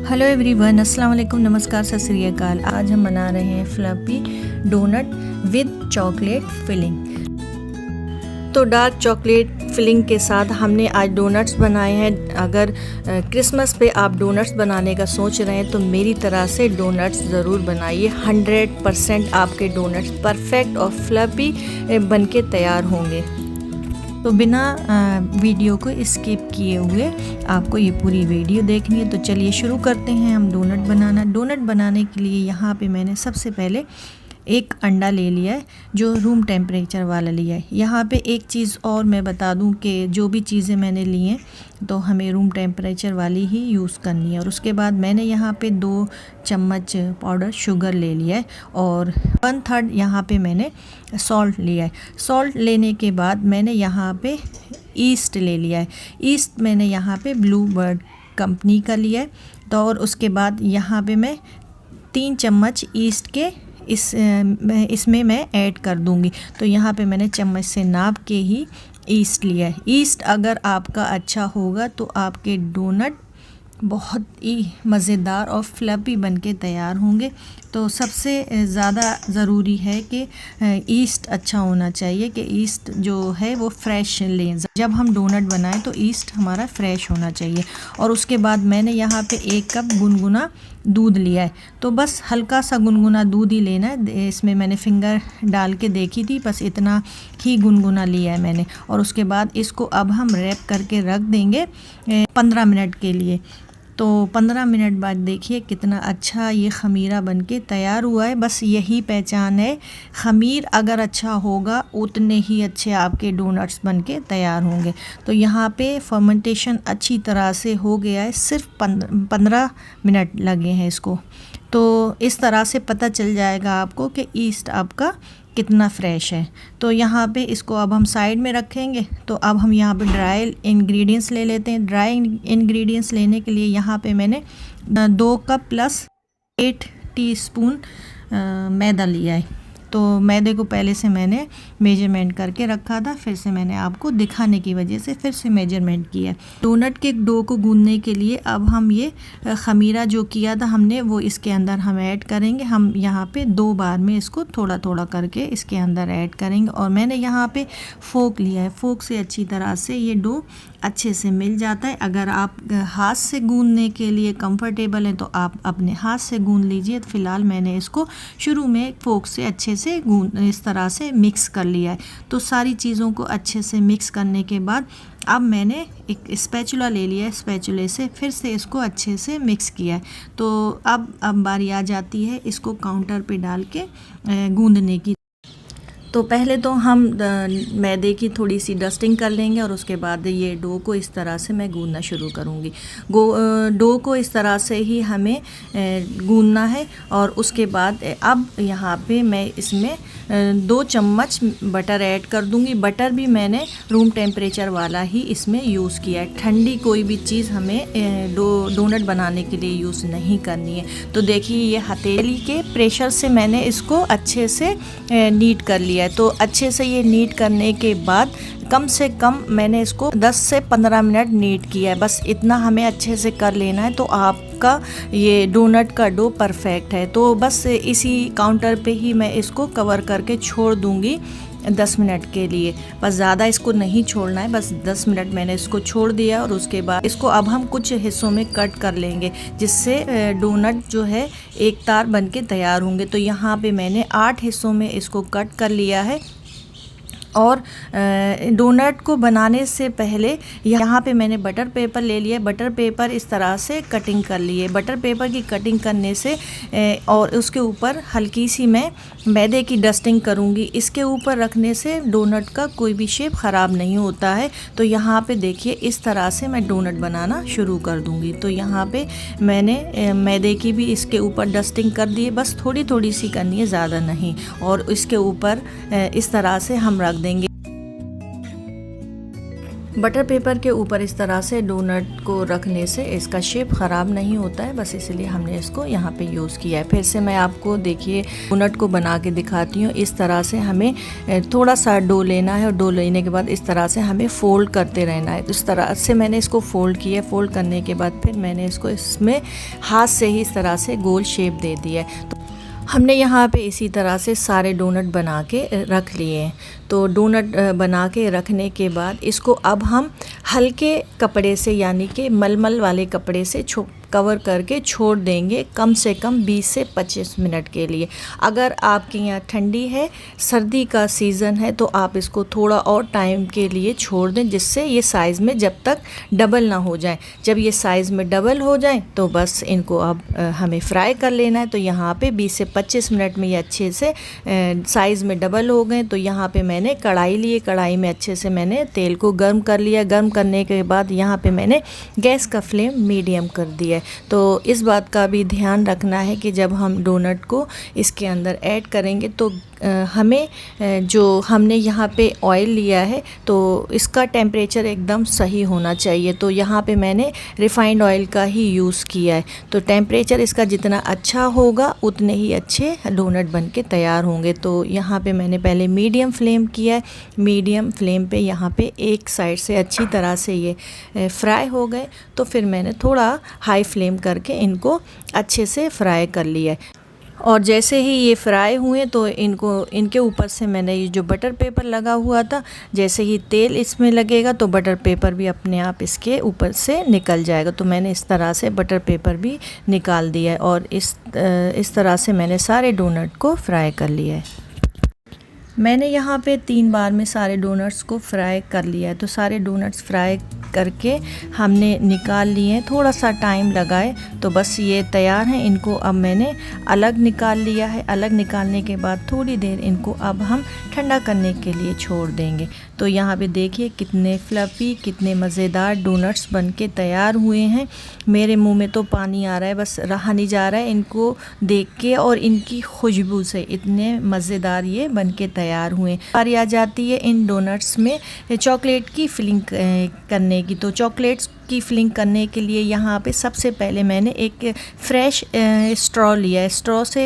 Hello everyone, अस्सलाम वालेकुम, नमस्कार, सत श्री अकाल। आज हम बना रहे हैं fluffy donut with chocolate filling. तो डार्क चॉकलेट फिलिंग के साथ हमने आज डोनट्स बनाए हैं। अगर क्रिसमस पे आप डोनट्स बनाने का सोच रहे हैं तो मेरी तरह से डोनट्स ज़रूर बनाइए। 100% आपके डोनट्स परफेक्ट और फ्लफी बनके तैयार होंगे। तो बिना वीडियो को स्किप किए हुए आपको ये पूरी वीडियो देखनी है। तो चलिए शुरू करते हैं हम डोनट बनाना। डोनट बनाने के लिए यहाँ पे मैंने सबसे पहले एक अंडा ले लिया है जो रूम टेम्परेचर वाला लिया है। यहाँ पे एक चीज़ और मैं बता दूँ कि जो भी चीज़ें मैंने ली हैं तो हमें रूम टेम्परेचर वाली ही यूज़ करनी है। और उसके बाद मैंने यहाँ पे 2 चम्मच पाउडर शुगर ले लिया है और 1/3 यहाँ पे मैंने सॉल्ट लिया है। सॉल्ट लेने के बाद मैंने यहाँ पे ईस्ट ले लिया है। ईस्ट मैंने यहाँ पे ब्लू बर्ड कंपनी का लिया है। तो और उसके बाद यहाँ पे मैं 3 चम्मच ईस्ट के इसमें मैं ऐड कर दूंगी। तो यहाँ पे मैंने चम्मच से नाप के ही ईस्ट लिया है। ईस्ट अगर आपका अच्छा होगा तो आपके डोनट बहुत ही मज़ेदार और फ्लफी बनके तैयार होंगे। तो सबसे ज़्यादा ज़रूरी है कि ईस्ट अच्छा होना चाहिए, कि ईस्ट जो है वो फ्रेश लें। जब हम डोनट बनाएं तो ईस्ट हमारा फ्रेश होना चाहिए। और उसके बाद मैंने यहाँ पे 1 कप गुनगुना दूध लिया है। तो बस हल्का सा गुनगुना दूध ही लेना है। इसमें मैंने फिंगर डाल के देखी थी, बस इतना ही गुनगुना लिया है मैंने। और उसके बाद इसको अब हम रैप करके रख देंगे 15 मिनट के लिए। तो 15 मिनट बाद देखिए कितना अच्छा ये ख़मीरा बनके तैयार हुआ है। बस यही पहचान है, ख़मीर अगर अच्छा होगा उतने ही अच्छे आपके डोनट्स बनके तैयार होंगे। तो यहाँ पे फर्मेंटेशन अच्छी तरह से हो गया है, सिर्फ 15 मिनट लगे हैं इसको। तो इस तरह से पता चल जाएगा आपको कि ईस्ट आपका कितना फ्रेश है। तो यहाँ पे इसको अब हम साइड में रखेंगे। तो अब हम यहाँ पे ड्राई इंग्रेडिएंट्स ले लेते हैं। ड्राई इंग्रेडिएंट्स लेने के लिए यहाँ पे मैंने 2 कप प्लस 8 टीस्पून मैदा लिया है। तो मैदे को पहले से मैंने मेजरमेंट करके रखा था, फिर से मैंने आपको दिखाने की वजह से फिर से मेजरमेंट किया। डोनट के डो को गूंदने के लिए अब हम ये ख़मीरा जो किया था हमने वो इसके अंदर हम ऐड करेंगे। हम यहाँ पे 2 बार में इसको थोड़ा थोड़ा करके इसके अंदर ऐड करेंगे। और मैंने यहाँ पे फोक लिया है। फोक से अच्छी तरह से ये डो अच्छे से मिल जाता है। अगर आप हाथ से गूंदने के लिए कंफर्टेबल हैं तो आप अपने हाथ से गूंद लीजिए। फ़िलहाल मैंने इसको शुरू में फोक से अच्छे से इस तरह से मिक्स कर लिया है। तो सारी चीज़ों को अच्छे से मिक्स करने के बाद अब मैंने एक स्पैचुला ले लिया है। स्पैचुले से फिर से इसको अच्छे से मिक्स किया है। तो अब बारी आ जाती है इसको काउंटर पे डाल के गूंदने की। तो पहले तो हम मैदे की थोड़ी सी डस्टिंग कर लेंगे और उसके बाद ये डो को इस तरह से मैं गूंदना शुरू करूँगी। डो को इस तरह से ही हमें गूंदना है। और उसके बाद अब यहाँ पे मैं इसमें 2 चम्मच बटर ऐड कर दूँगी। बटर भी मैंने रूम टेम्परेचर वाला ही इसमें यूज़ किया है। ठंडी कोई भी चीज़ हमें डोनट बनाने के लिए यूज़ नहीं करनी है। तो देखिए ये हथेली के प्रेशर से मैंने इसको अच्छे से नीट कर लिया है। तो अच्छे से ये नीट करने के बाद कम से कम मैंने इसको 10 से 15 मिनट नीट किया है। बस इतना हमें अच्छे से कर लेना है तो आपका ये डोनट का डो परफेक्ट है। तो बस इसी काउंटर पे ही मैं इसको कवर करके छोड़ दूँगी 10 मिनट के लिए। बस ज़्यादा इसको नहीं छोड़ना है, बस 10 मिनट मैंने इसको छोड़ दिया। और उसके बाद इसको अब हम कुछ हिस्सों में कट कर लेंगे जिससे डोनट जो है एक तार बन के तैयार होंगे। तो यहाँ पे मैंने 8 हिस्सों में इसको कट कर लिया है। और डोनट को बनाने से पहले यहाँ पे मैंने बटर पेपर ले लिया। बटर पेपर इस तरह से कटिंग कर लिए। बटर पेपर की कटिंग करने से और उसके ऊपर हल्की सी मैं मैदे की डस्टिंग करूँगी। इसके ऊपर रखने से डोनट का कोई भी शेप ख़राब नहीं होता है। तो यहाँ पे देखिए इस तरह से मैं डोनट बनाना शुरू कर दूँगी। तो यहाँ पे मैंने मैदे की भी इसके ऊपर डस्टिंग कर दी है, बस थोड़ी थोड़ी सी करनी है, ज़्यादा नहीं। और इसके ऊपर इस तरह से हम रख देंगे। बटर पेपर के ऊपर इस तरह से डोनट को रखने से इसका शेप ख़राब नहीं होता है, बस इसलिए हमने इसको यहाँ पे यूज़ किया है। फिर से मैं आपको देखिए डोनट को बना के दिखाती हूँ। इस तरह से हमें थोड़ा सा डो लेना है और डो लेने के बाद इस तरह से हमें फ़ोल्ड करते रहना है। इस तरह से मैंने इसको फ़ोल्ड किया। फ़ोल्ड करने के बाद फिर मैंने इसको इसमें हाथ से ही इस तरह से गोल शेप दे दिया है। तो हमने यहाँ पे इसी तरह से सारे डोनट बना के रख लिए हैं। तो डोनट बना के रखने के बाद इसको अब हम हल्के कपड़े से यानी कि मलमल वाले कपड़े से कवर करके छोड़ देंगे कम से कम 20 से 25 मिनट के लिए। अगर आपके यहाँ ठंडी है, सर्दी का सीज़न है, तो आप इसको थोड़ा और टाइम के लिए छोड़ दें, जिससे ये साइज़ में जब तक डबल ना हो जाए। जब ये साइज़ में डबल हो जाए तो बस इनको अब हमें फ्राई कर लेना है। तो यहाँ पे 20 से 25 मिनट में ये अच्छे से साइज़ में डबल हो गए। तो यहाँ पे मैंने कढ़ाई ली, कढ़ाई में अच्छे से मैंने तेल को गर्म कर लिया। गर्म करने के बाद यहाँ पे मैंने गैस का फ्लेम मीडियम कर दिया। तो इस बात का भी ध्यान रखना है कि जब हम डोनट को इसके अंदर ऐड करेंगे तो हमें जो हमने यहाँ पे ऑयल लिया है तो इसका टेम्परेचर एकदम सही होना चाहिए। तो यहाँ पे मैंने रिफ़ाइंड ऑयल का ही यूज़ किया है। तो टेम्परेचर इसका जितना अच्छा होगा उतने ही अच्छे डोनट बन के तैयार होंगे। तो यहाँ पे मैंने पहले मीडियम फ्लेम किया है। मीडियम फ्लेम पे यहाँ पे एक साइड से अच्छी तरह से ये फ्राई हो गए। तो फिर मैंने थोड़ा हाई फ्लेम करके इनको अच्छे से फ्राई कर लिया है। और जैसे ही ये फ्राई हुए तो इनके ऊपर से मैंने ये जो बटर पेपर लगा हुआ था, जैसे ही तेल इसमें लगेगा तो बटर पेपर भी अपने आप इसके ऊपर से निकल जाएगा। तो मैंने इस तरह से बटर पेपर भी निकाल दिया है और इस तरह से मैंने सारे डोनट को फ्राई कर लिया है। मैंने यहाँ पे 3 बार में सारे डोनट्स को फ्राई कर लिया है। तो सारे डोनट्स फ्राई करके हमने निकाल लिए हैं। थोड़ा सा टाइम लगाए तो बस ये तैयार हैं। इनको अब मैंने अलग निकाल लिया है। अलग निकालने के बाद थोड़ी देर इनको अब हम ठंडा करने के लिए छोड़ देंगे। तो यहाँ पे देखिए कितने फ्लफ़ी, कितने मज़ेदार डोनट्स बनके तैयार हुए हैं। मेरे मुंह में तो पानी आ रहा है, बस रहा नहीं जा रहा है इनको देख के और इनकी खुशबू से। इतने मज़ेदार ये बनके तैयार हुए। बारी आ जाती है इन डोनट्स में चॉकलेट की फिलिंग करने की। तो चॉकलेट्स की फिलिंग करने के लिए यहाँ पे सबसे पहले मैंने एक फ्रेश स्ट्रॉ लिया है। स्ट्रॉ से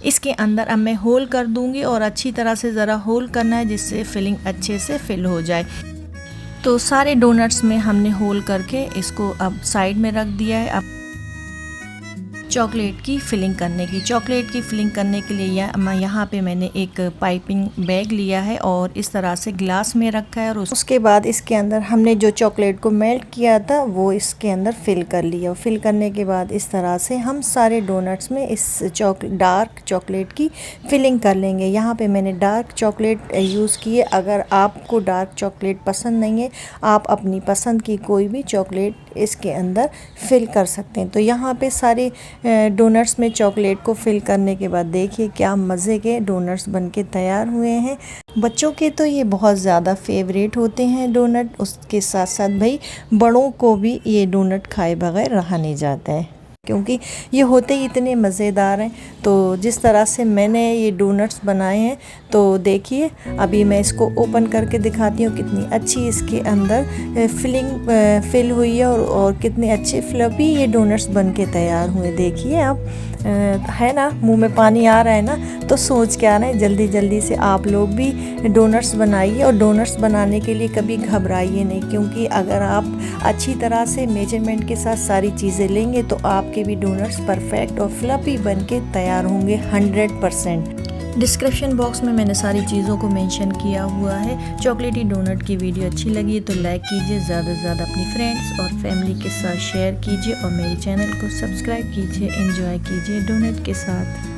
इसके अंदर अब मैं होल कर दूँगी और अच्छी तरह से ज़रा होल करना है, जिससे फिलिंग अच्छे से फिल हो जाए। तो सारे डोनट्स में हमने होल करके इसको अब साइड में रख दिया है। अब चॉकलेट की फिलिंग करने के लिए यहाँ पे मैंने एक पाइपिंग बैग लिया है और इस तरह से ग्लास में रखा है। और उसके बाद इसके अंदर हमने जो चॉकलेट को मेल्ट किया था वो इसके अंदर फिल कर लिया। फिल करने के बाद इस तरह से हम सारे डोनट्स में इस डार्क चॉकलेट की फिलिंग कर लेंगे। यहाँ पे मैंने डार्क चॉकलेट यूज़ की है। अगर आपको डार्क चॉकलेट पसंद नहीं है, आप अपनी पसंद की कोई भी चॉकलेट इसके अंदर फिल कर सकते हैं। तो यहाँ पे सारे डोनट्स में चॉकलेट को फिल करने के बाद देखिए क्या मज़े के डोनट्स बनके तैयार हुए हैं। बच्चों के तो ये बहुत ज़्यादा फेवरेट होते हैं डोनट। उसके साथ साथ भाई बड़ों को भी ये डोनट खाए बगैर रहा नहीं जाता है, क्योंकि ये होते ही इतने मज़ेदार हैं। तो जिस तरह से मैंने ये डोनट्स बनाए हैं तो देखिए अभी मैं इसको ओपन करके दिखाती हूँ कितनी अच्छी इसके अंदर फिलिंग फिल हुई है और कितने अच्छे फ्लफ़ी ये डोनट्स बनके तैयार हुए। देखिए आप है ना, मुंह में पानी आ रहा है ना। तो सोच के आ रहा है जल्दी जल्दी से आप लोग भी डोनट्स बनाइए। और डोनट्स बनाने के लिए कभी घबराइए नहीं, क्योंकि अगर आप अच्छी तरह से मेजरमेंट के साथ सारी चीज़ें लेंगे तो आपके भी डोनट्स परफेक्ट और फ्लफ़ी बनके तैयार होंगे 100%। डिस्क्रिप्शन बॉक्स में मैंने सारी चीज़ों को मेंशन किया हुआ है। चॉकलेटी डोनट की वीडियो अच्छी लगी तो लाइक कीजिए, ज़्यादा से ज़्यादा अपनी फ्रेंड्स और फैमिली के साथ शेयर कीजिए और मेरे चैनल को सब्सक्राइब कीजिए। एंजॉय कीजिए डोनट के साथ।